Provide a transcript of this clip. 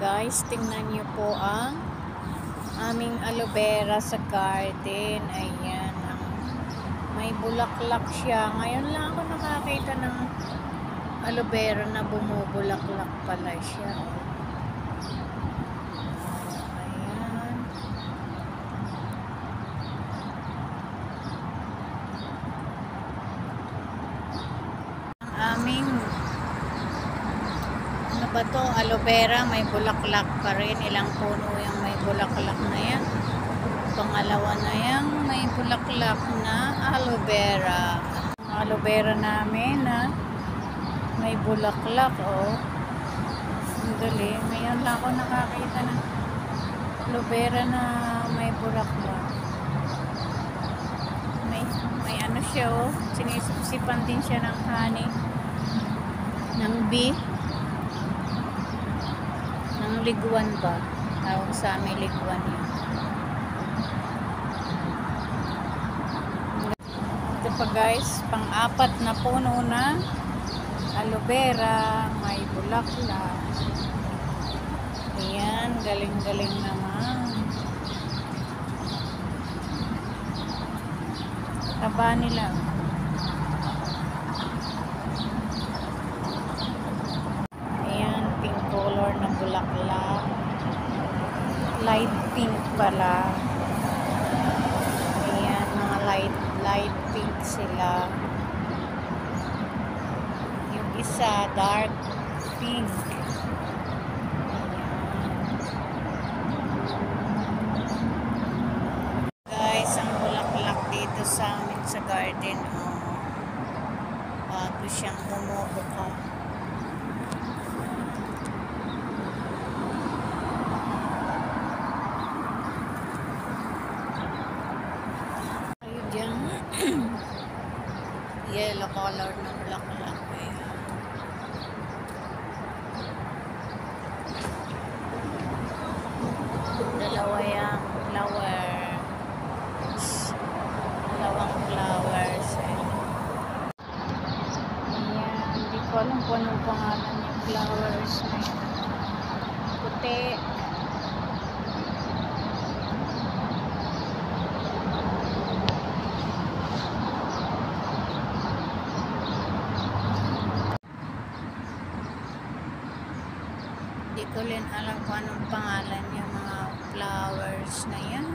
Guys, tingnan niyo po ang aming aloe vera sa garden. Ayan, may bulaklak siya. Ngayon lang ako nakakita ng aloe vera na bumubulaklak pala siya. Ayan. Ang aming ba to, aloe vera, may bulaklak pa rin. Ilang puno yung may bulaklak na yan. Pangalawa na yan, may bulaklak na aloe vera. Ang aloe vera namin na may bulaklak, oh. Ang galing. Ngayon lang ako nakakita ng aloe vera na may bulaklak. May ano siya, oh. Sinisipsipan din siya ng honey, ng bee. Ng liguan ba? Tawag sa amin liguan yun. Ito pa guys, pang-apat na puno na aloe vera, may bulaklak. Ayan, galing-galing naman. Taba nila. Ng bulaklak, light pink pala. Ayan, mga light pink sila. Yung isa dark pink. Ayan. Guys, ang bulaklak dito sa amin sa garden, oh, bago siyang bumubuka. Yellow color ng bulaklak. Dalawa yung flowers. Dalawang flowers. Ayan, hindi ko alam kung anong pangalan yung flowers na yun. Puti. Hindi ko rin alam kung anong pangalan yung mga flowers na yan.